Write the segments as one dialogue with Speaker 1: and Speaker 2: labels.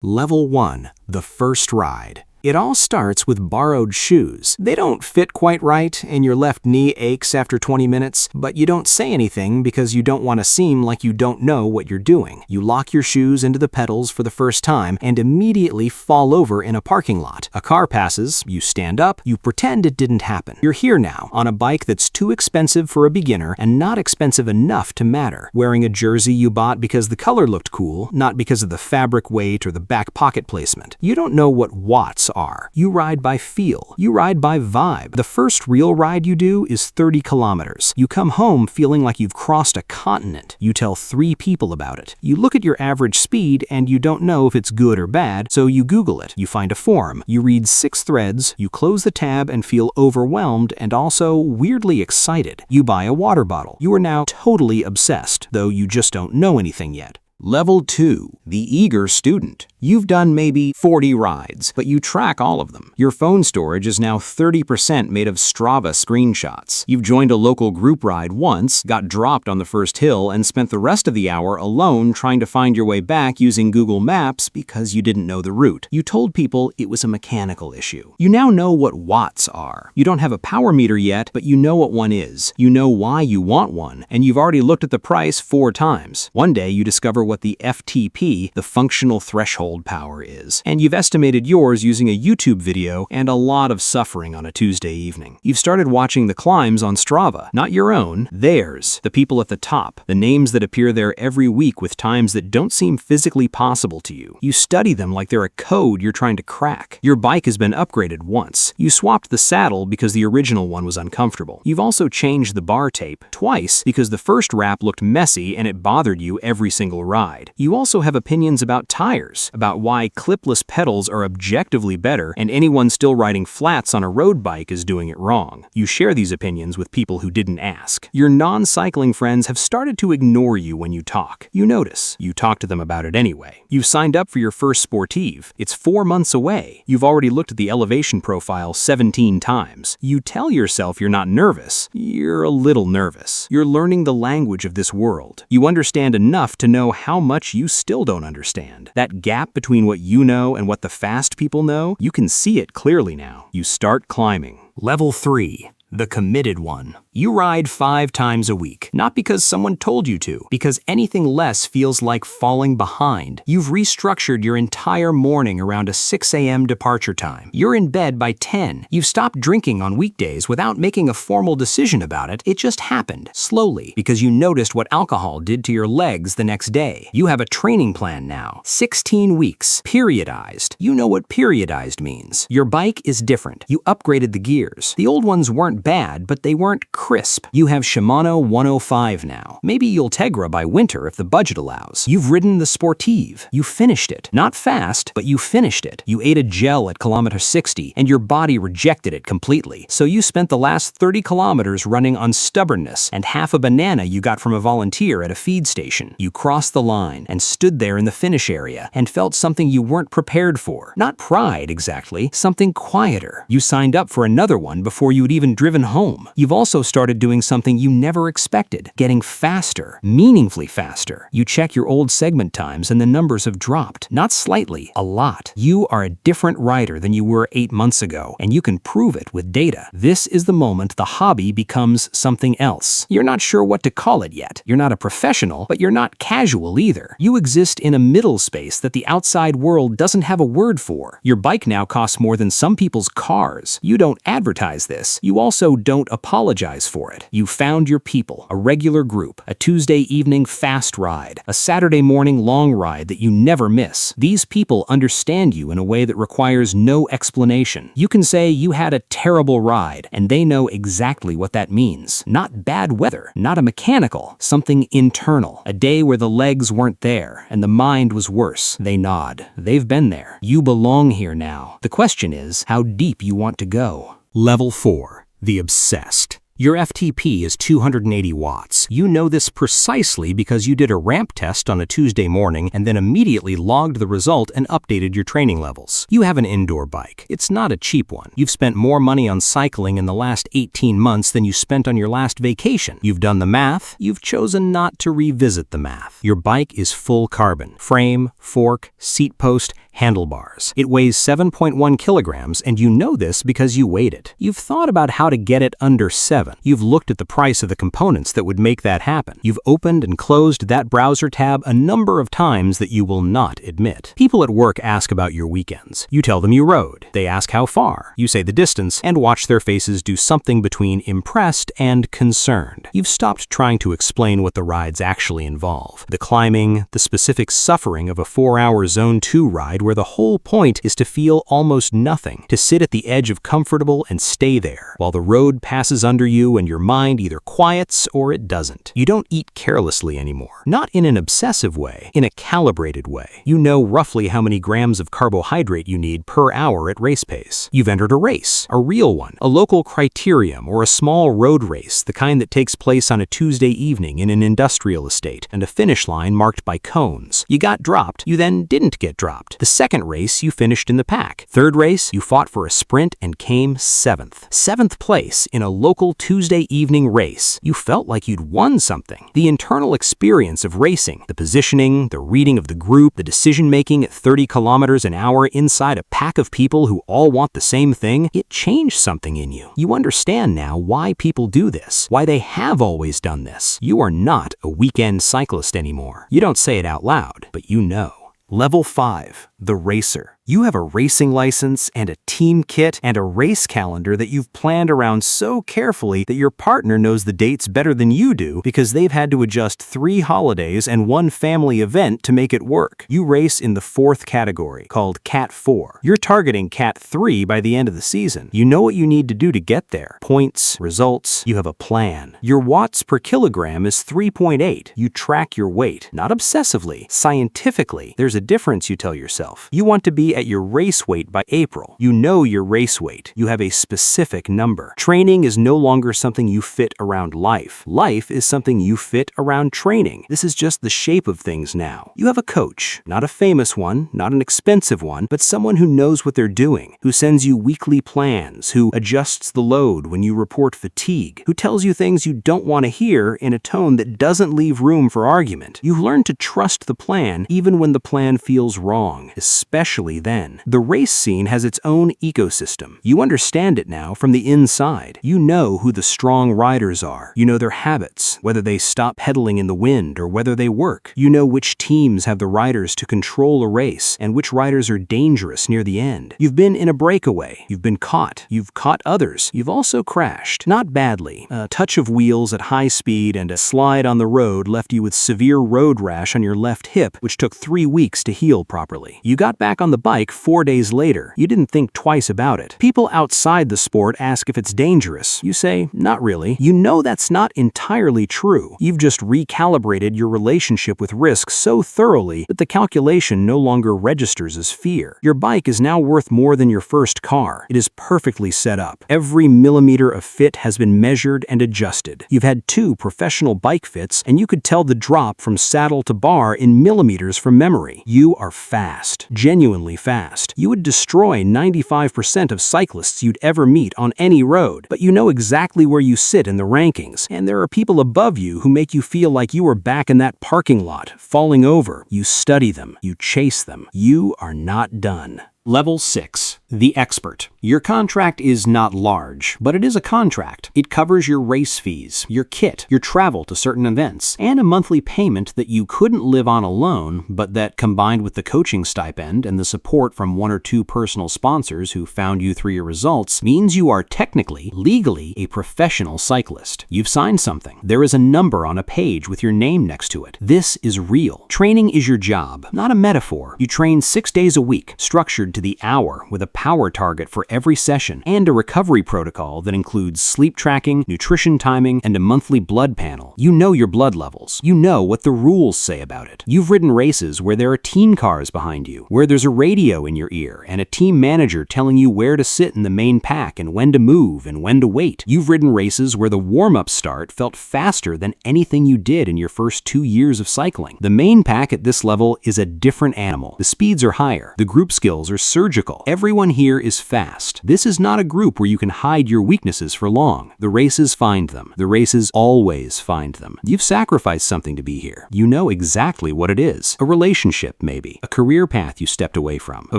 Speaker 1: Level 1. The first ride. It all starts with borrowed shoes. They don't fit quite right, and your left knee aches after 20 minutes, but you don't say anything because you don't want to seem like you don't know what you're doing. You lock your shoes into the pedals for the first time and immediately fall over in a parking lot. A car passes, you stand up, you pretend it didn't happen. You're here now, on a bike that's too expensive for a beginner and not expensive enough to matter. Wearing a jersey you bought because the color looked cool, not because of the fabric weight or the back pocket placement. You don't know what watts are. You ride by feel. You ride by vibe. The first real ride you do is 30 kilometers. You come home feeling like you've crossed a continent. You tell 3 people about it. You look at your average speed and you don't know if it's good or bad, so you Google it. You find a forum. You read 6 threads. You close the tab and feel overwhelmed and also weirdly excited. You buy a water bottle. You are now totally obsessed, though you just don't know anything yet. Level 2. The eager student. You've done maybe 40 rides, but you track all of them. Your phone storage is now 30% made of Strava screenshots. You've joined a local group ride once, got dropped on the first hill, and spent the rest of the hour alone trying to find your way back using Google Maps because you didn't know the route. You told people it was a mechanical issue. You now know what watts are. You don't have a power meter yet, but you know what one is. You know why you want one, and you've already looked at the price 4 times. One day you discover what the FTP, the functional threshold power, is, and you've estimated yours using a YouTube video and a lot of suffering on a Tuesday evening. You've started watching the climbs on Strava, not your own, theirs, the people at the top, the names that appear there every week with times that don't seem physically possible to you. You study them like they're a code you're trying to crack. Your bike has been upgraded once. You swapped the saddle because the original one was uncomfortable. You've also changed the bar tape twice because the first wrap looked messy and it bothered you every single ride. You also have opinions about tires, about why clipless pedals are objectively better and anyone still riding flats on a road bike is doing it wrong. You share these opinions with people who didn't ask. Your non-cycling friends have started to ignore you when you talk. You notice. You talk to them about it anyway. You've signed up for your first sportive. It's 4 months away. You've already looked at the elevation profile 17 times. You tell yourself you're not nervous. You're a little nervous. You're learning the language of this world. You understand enough to know how much you still don't understand. That gap between what you know and what the fast people know, you can see it clearly now. You start climbing. Level 3. The committed one. You ride 5 times a week, not because someone told you to, because anything less feels like falling behind. You've restructured your entire morning around a 6 a.m. departure time. You're in bed by 10. You've stopped drinking on weekdays without making a formal decision about it. It just happened, slowly, because you noticed what alcohol did to your legs the next day. You have a training plan now. 16 weeks, periodized. You know what periodized means. Your bike is different. You upgraded the gears. The old ones weren't bad, but they weren't crisp. You have Shimano 105 now. Maybe you'll Tegra by winter if the budget allows. You've ridden the Sportive. You finished it. Not fast, but you finished it. You ate a gel at kilometer 60, and your body rejected it completely. So you spent the last 30 kilometers running on stubbornness and half a banana you got from a volunteer at a feed station. You crossed the line and stood there in the finish area and felt something you weren't prepared for. Not pride exactly, something quieter. You signed up for another one before you'd even driven home. You've also started doing something you never expected, getting faster, meaningfully faster. You check your old segment times and the numbers have dropped, not slightly, a lot. You are a different rider than you were 8 months ago, and you can prove it with data. This is the moment the hobby becomes something else. You're not sure what to call it yet. You're not a professional, but you're not casual either. You exist in a middle space that the outside world doesn't have a word for. Your bike now costs more than some people's cars. You don't advertise this. You also don't apologize for it. You found your people, a regular group, a Tuesday evening fast ride, a Saturday morning long ride that you never miss. These people understand you in a way that requires no explanation. You can say you had a terrible ride, and they know exactly what that means. Not bad weather, not a mechanical, something internal. A day where the legs weren't there, and the mind was worse. They nod. They've been there. You belong here now. The question is how deep you want to go. Level 4. The obsessed. Your FTP is 280 watts. You know this precisely because you did a ramp test on a Tuesday morning and then immediately logged the result and updated your training levels. You have an indoor bike. It's not a cheap one. You've spent more money on cycling in the last 18 months than you spent on your last vacation. You've done the math. You've chosen not to revisit the math. Your bike is full carbon. Frame, fork, seat post, Handlebars. It weighs 7.1 kilograms, and you know this because you weighed it. You've thought about how to get it under 7. You've looked at the price of the components that would make that happen. You've opened and closed that browser tab a number of times that you will not admit. People at work ask about your weekends. You tell them you rode. They ask how far. You say the distance, and watch their faces do something between impressed and concerned. You've stopped trying to explain what the rides actually involve. The climbing, the specific suffering of a 4-hour Zone 2 ride where the whole point is to feel almost nothing, to sit at the edge of comfortable and stay there, while the road passes under you and your mind either quiets or it doesn't. You don't eat carelessly anymore. Not in an obsessive way, in a calibrated way. You know roughly how many grams of carbohydrate you need per hour at race pace. You've entered a race, a real one, a local criterium or a small road race, the kind that takes place on a Tuesday evening in an industrial estate, and a finish line marked by cones. You got dropped, you then didn't get dropped. The second race, you finished in the pack. Third race, you fought for a sprint and came 7th. 7th place in a local Tuesday evening race. You felt like you'd won something. The internal experience of racing, the positioning, the reading of the group, the decision-making at 30 kilometers an hour inside a pack of people who all want the same thing, it changed something in you. You understand now why people do this, why they have always done this. You are not a weekend cyclist anymore. You don't say it out loud, but you know. Level 5, the racer. You have a racing license and a team kit and a race calendar that you've planned around so carefully that your partner knows the dates better than you do because they've had to adjust 3 holidays and 1 family event to make it work. You race in the 4th category, called Cat 4. You're targeting Cat 3 by the end of the season. You know what you need to do to get there. Points, results, you have a plan. Your watts per kilogram is 3.8. You track your weight, not obsessively, scientifically. There's a difference, you tell yourself. You want to be at your race weight by April. You know your race weight. You have a specific number. Training is no longer something you fit around life. Life is something you fit around training. This is just the shape of things now. You have a coach, not a famous one, not an expensive one, but someone who knows what they're doing, who sends you weekly plans, who adjusts the load when you report fatigue, who tells you things you don't want to hear in a tone that doesn't leave room for argument. You learn to trust the plan even when the plan feels wrong, especially then. The race scene has its own ecosystem. You understand it now from the inside. You know who the strong riders are. You know their habits, whether they stop pedaling in the wind or whether they work. You know which teams have the riders to control a race and which riders are dangerous near the end. You've been in a breakaway. You've been caught. You've caught others. You've also crashed. Not badly. A touch of wheels at high speed and a slide on the road left you with severe road rash on your left hip, which took 3 weeks to heal properly. You got back on the bike 4 days later. You didn't think twice about it. People outside the sport ask if it's dangerous. You say, not really. You know that's not entirely true. You've just recalibrated your relationship with risk so thoroughly that the calculation no longer registers as fear. Your bike is now worth more than your first car. It is perfectly set up. Every millimeter of fit has been measured and adjusted. You've had 2 professional bike fits, and you could tell the drop from saddle to bar in millimeters from memory. You are fast. Genuinely fast. You would destroy 95% of cyclists you'd ever meet on any road, but you know exactly where you sit in the rankings, and there are people above you who make you feel like you are back in that parking lot, falling over. You study them. You chase them. You are not done. Level 6, the expert. Your contract is not large, but it is a contract. It covers your race fees, your kit, your travel to certain events, and a monthly payment that you couldn't live on alone, but that combined with the coaching stipend and the support from 1 or 2 personal sponsors who found you through your results means you are technically, legally, a professional cyclist. You've signed something. There is a number on a page with your name next to it. This is real. Training is your job, not a metaphor. You train 6 days a week, structured to the hour with a power target for every session and a recovery protocol that includes sleep tracking, nutrition timing, and a monthly blood panel. You know your blood levels. You know what the rules say about it. You've ridden races where there are teen cars behind you, where there's a radio in your ear and a team manager telling you where to sit in the main pack and when to move and when to wait. You've ridden races where the warm-up start felt faster than anything you did in your first 2 years of cycling. The main pack at this level is a different animal. The speeds are higher. The group skills are surgical. Everyone Everyone here is fast. This is not a group where you can hide your weaknesses for long. The races find them. The races always find them. You've sacrificed something to be here. You know exactly what it is. A relationship, maybe. A career path you stepped away from. A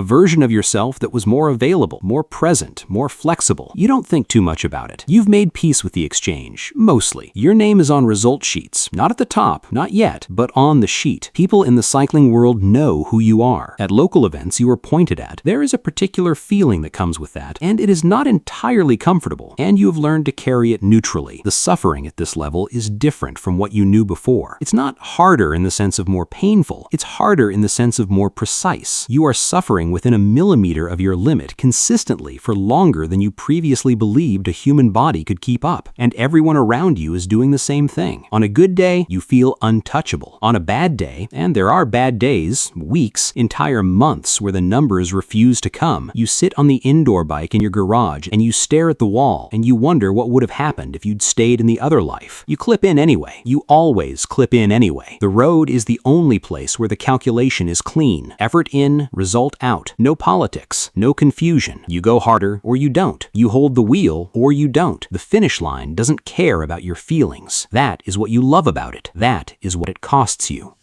Speaker 1: version of yourself that was more available, more present, more flexible. You don't think too much about it. You've made peace with the exchange. Mostly. Your name is on result sheets. Not at the top, not yet, but on the sheet. People in the cycling world know who you are. At local events you are pointed at. There is a particular feeling that comes with that, and it is not entirely comfortable, and you have learned to carry it neutrally. The suffering at this level is different from what you knew before. It's not harder in the sense of more painful. It's harder in the sense of more precise. You are suffering within a millimeter of your limit consistently for longer than you previously believed a human body could keep up, and everyone around you is doing the same thing. On a good day, you feel untouchable. On a bad day, and there are bad days, weeks, entire months where the numbers refuse to come, you sit on the indoor bike in your garage and you stare at the wall and you wonder what would have happened if you'd stayed in the other life. You clip in anyway. You always clip in anyway. The road is the only place where the calculation is clean. Effort in, result out. No politics, no confusion. You go harder or you don't. You hold the wheel or you don't. The finish line doesn't care about your feelings. That is what you love about it. That is what it costs you.